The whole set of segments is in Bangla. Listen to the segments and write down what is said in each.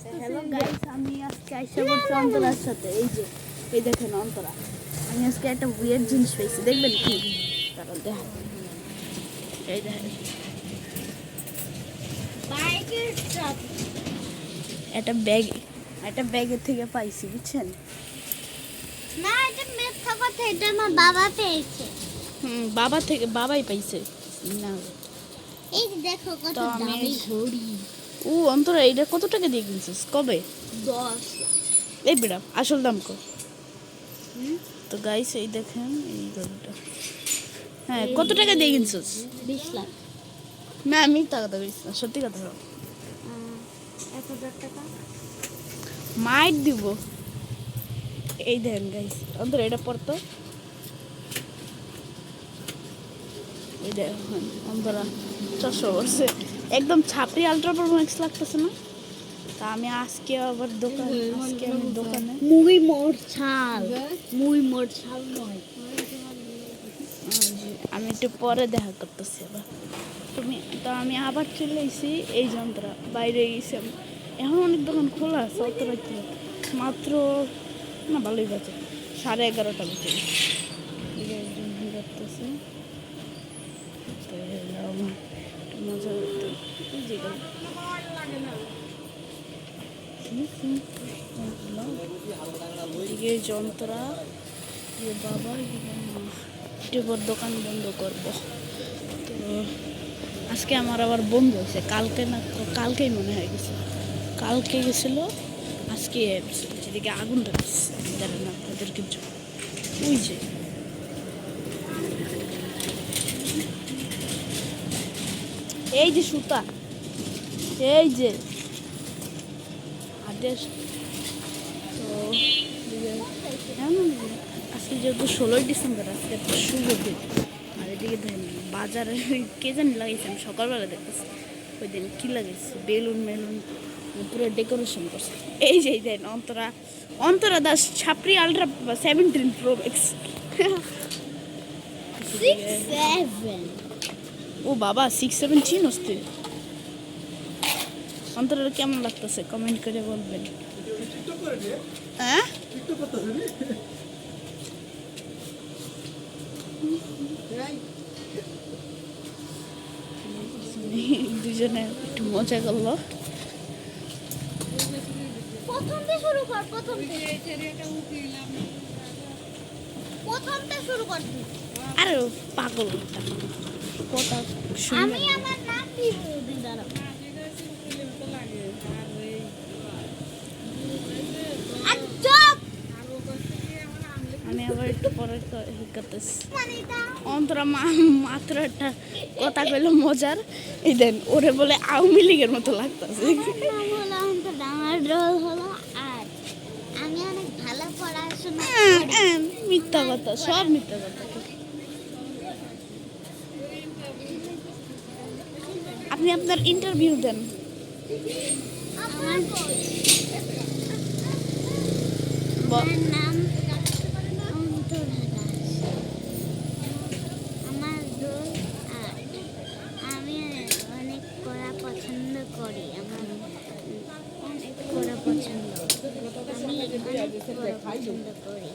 হ্যালো গাইস, আমি আজকে আইসা করছি অন্তরার সাথে। এই দেখেন অন্তরা, আমি আজকে একটা উইয়ার্ড জিনিস পেয়েছি, দেখবেন কি? তারা দেখেন, এই দেখেন একটা ব্যাগের থেকে পাইছি, বুঝছেন? না, এটা মিথ্যা কথা, এটা আমার বাবা পেয়েছে। বাবাই পাইছে না। এই যে দেখো কত দামি ঘড়ি। ও অন্তরা, এটা কত টাকা দিয়ে কিনছিস? কবে? 10 এই বেড়া, আসল দাম কত? তো গাইস, এই দেখেন এই ঘড়িটা। হ্যাঁ, কত টাকা দিয়ে কিনছিস? 20 লাখ। না, আমি টাকা দিস না, সত্যি কথা বল। 1000 টাকা মাইট দিব। এই দেখেন গাইস, অন্তরা এটা পড়তো। এই দেখেন অন্তরা 400 বলছে, একদম ছাপড়ি আলট্রা প্রো ম্যাক্স লাগতেছে না? তা আমি আজকে আবার দোকানে মুই মোর ছাল নয়। আমি একটু পরে দেখা করতেছি আবার। আমি আবার চলে এসেছি। এই যন্ত্র বাইরে গেছি আমি। এখন অনেক দোকান খোলা আছে, অতটা কি মাত্র না, ভালোই বাজে 11:30 বাজে। দেখতেছি মজা যন্ত্রা বাবা টিপর দোকান বন্ধ করব। তো আজকে আমার আবার বন্ধ হয়েছে, কালকেই মনে হয়ে গেছে, কালকে গেছিল, আজকে যেদিকে আগুন রাখছে জানেন না আপনাদের কিছু। ওই যে এই যে সুতা, এই যে আদেশ। তো আজকে যেহেতু 16ই ডিসেম্বর, আজকে একটা শুভ দিন। আর এদিকে দেখেন বাজারে কে জানি লাগাইছে, আমি সকালবেলা দেখতেছি। ওই দিন কী লাগাইছে, বেলুন পুরো ডেকোরেশন করছে। এই যে দেন অন্তরা দাস ছাপড়ি আলট্রা 17 প্রো ম্যাক্স। 6-7 ও বাবা, 6-7 চিনস তুই? অন্তরার কেমন লাগতেছে কমেন্ট করে বলবেন। হ্যাঁ, দুজনে একটু মজা করলো। প্রথমটা শুরু কর, প্রথমটা শুরু কর তুই। আরে পাগল কথা আমি আমার নাম দিব দাঁড়াও। আমি আবার একটু পরে করতেছি। অন্তরা মাত্র একটা কথা কইলো মজার, এই দেন ওরে বলে আওয়ামী লীগের মতো লাগতেছে। আমার রোল হলো আর আমি অনেক ভালো পড়াশোনা মিথ্যা কথা, সব মিথ্যা কথা। আপনি আপনার ইন্টারভিউ দেন। আমার নাম অন্তরা দাস, আমার রোল আর আমি অনেক পড়া পছন্দ করি, আমার অনেক পড়া পছন্দ, আমি অনেক পড়া পছন্দ করি।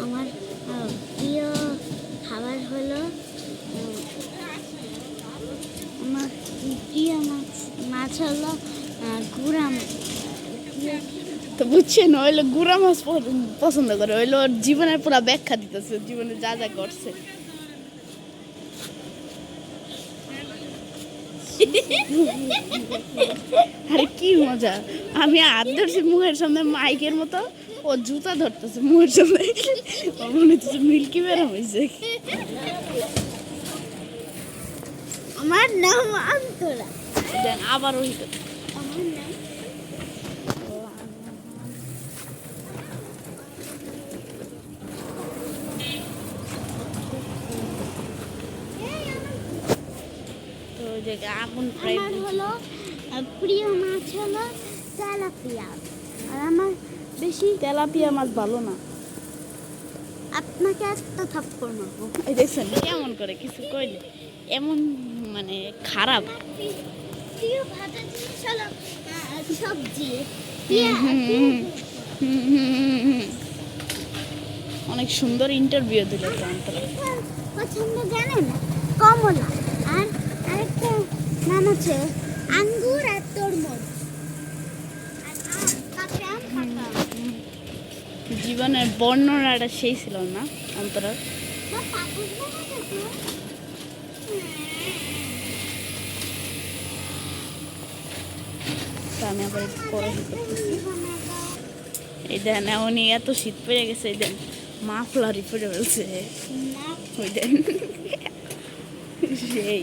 আমার প্রিয় খাবার হলো আমার প্রিয় মাছ হলো গুড়া মাছ। তো বুঝছেন, হইলো গুড়া মাছ পছন্দ করে, হইলো ওর জীবনের পুরো ব্যাখ্যা দিতেছে, জীবনে যা যা করছে। আরে কি মজা, আমি হাত ধরছি মুখের সামনে মাইকের মতো, ও জুতা ধরতেছে মুখের সামনে, মনে হচ্ছে মিল্কি বের হয়েছে। আমার নাম অন্তরা। দেন আবার ওই আমার নাম তো ওই যে আগুন প্রায়। আমার হলো প্রিয় মাছ হলো তেলাপিয়া, আর আমার বেশি তেলাপিয়া মাছ ভালো না। আপনাকে একটা থাপ্পড় মারবো। এই দেখছেন কেমন করে কিছু কইলে এমন মানে খারাপ। প্রিয় ভাজা জিনিস হলো সবজি। অনেক সুন্দর ইন্টারভিউ দিল তো অন্তরা। পছন্দ জানেন কমলা, আর আরেকটা নাম হচ্ছে আঙ্গুর আর তরমুজ, আর আম, কাঁচা আম, পাকা আম। জীবনের বর্ণনাটা সেই ছিল না অন্তরার। মা, পাপড় বানাবে তো? তো আমি আবার একটু পড়াশোনা করতেছি। এই দেন উনি এত শীত পড়ে গেছে, এই দেন মাফলারি পড়ে ফেলছে, ওই দেন সেই।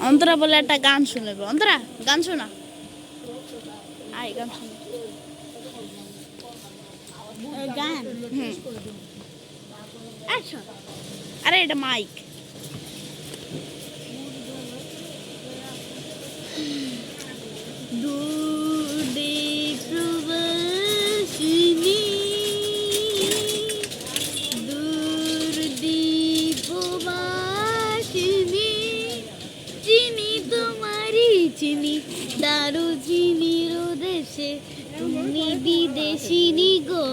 অন্তরা বলে একটা গান শুনবে, অন্তরা গান শোনা, আই গান শোনা। গান, হুম, আচ্ছা। আরে এটা মাইক। চিনি দারু চিনির দেশে তুমি বিদেশিনী গো,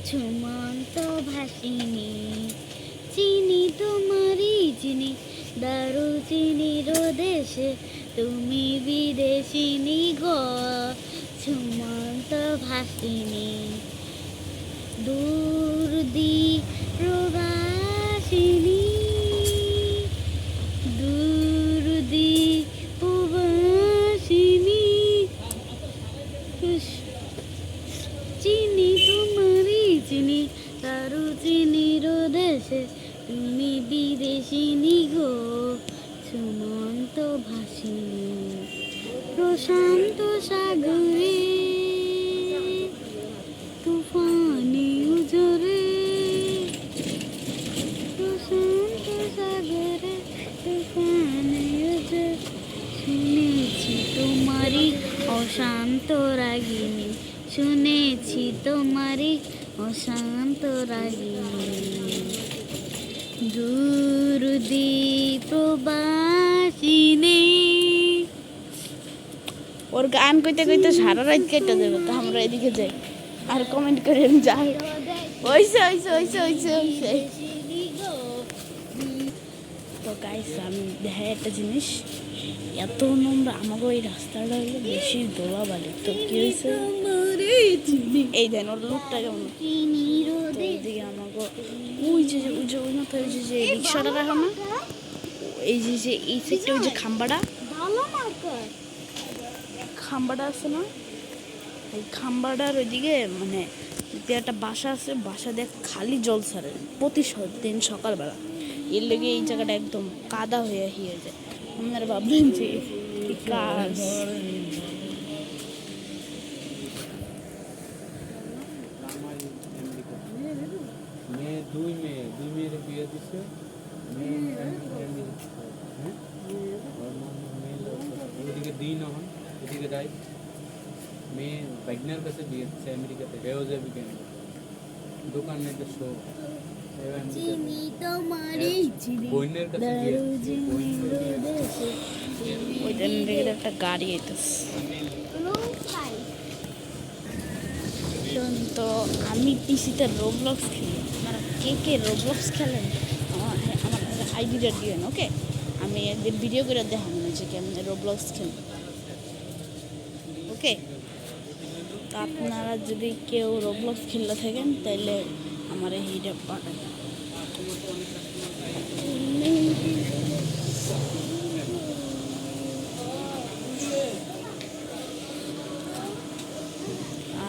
ছুমন্ত ভাসিনী। চিনি তোমারি চিনি দারু চিনির দেশে তুমি বিদেশিনী গো, ছুমন্ত ভাসিনী। দূর দি প্রবাসিনী, দূর দি প্রবাসিনী। চিনি তোমারি চিনি তারু চিনির দেশে তুমি বিদেশিনী গো, সুমন্ত ভাসিনী। প্রশান্ত সাগরে তুফানি উজরে, প্রশান্ত সাগরে তুফানি উজরে, শুনেছি তোমারি অশান্ত রাগিনী, শুনেছি তোমারি অশান্ত রাগিনী। দূর দি প্রবাসিনী। ওর গান কইতে কইতে সারা রাত কেটে দেবে, তো আমরা এদিকে যাই আর কমেন্ট করে যাই। ওইসে ওইসে ওইসে ওইসে ওইসে। তো গাইস আমি দেখাই একটা জিনিস, এত নোংরা আমাকে ওই রাস্তাটা হইলে বেশি ধোলাবালি, তো কি হয়েছে এই দেন ওর লোকটা কেমন। তো এইদিকে আমাকে ওই যে ওই যে ওই মাথায় ওই যে রিক্সাটা রাখা না, এই যে এই সাইডটা ওই যে খাম্বাটা খাম্বাটা আছে না, ওই খাম্বাটার ওইদিকে মানে একটা বাসা আছে, বাসা দেখ খালি জল ছাড়ে প্রতি দিন সকালবেলা। এর লেগে এই জায়গাটা একদম কাদা হয়ে যায়। আপনারা ভাবলেন যে কাজ দুই মেয়ের বিয়ে দিচ্ছে। ওদিকে দিন হন এদিকে যাই, মেয়ে বাইকনার কাছে বিয়ে দিচ্ছে আমেরিকাতে, বেওজে বিজ্ঞান দোকান নেই শো। বইনের কাছে বিয়ে দিচ্ছে, ওই দিন একটা গাড়ি আইতেছে। তো আমি পিসিতে রোবলক্স খেলি, আপনারা কে কে রোবলক্স খেলেন আমার আইডিটা দিবেন, ওকে? আমি একদিন ভিডিও করে দেখাবো যে কেমন রোবলক্স খেলেন, ওকে? তো আপনারা যদি কেউ রোবলক্স খেলতে থাকেন তাহলে আমার এইটা পাঠান।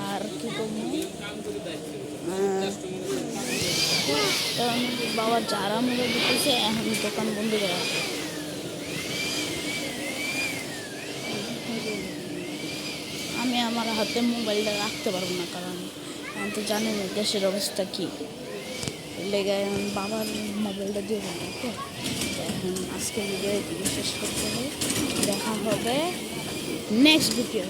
আর কি করবো, বাবা যারা মনে দিতেছে এখন দোকান বন্ধ করে রাখে। আমি আমার হাতে মোবাইলটা রাখতে পারবো না, কারণ আমি তো জানি না দেশের অবস্থা কী, লেগে এখন বাবার মোবাইলটা দিয়ে দেবো, ওকে? এখন আজকে ভিডিও শেষ করতে হবে, দেখা হবে নেক্সট ভিডিও।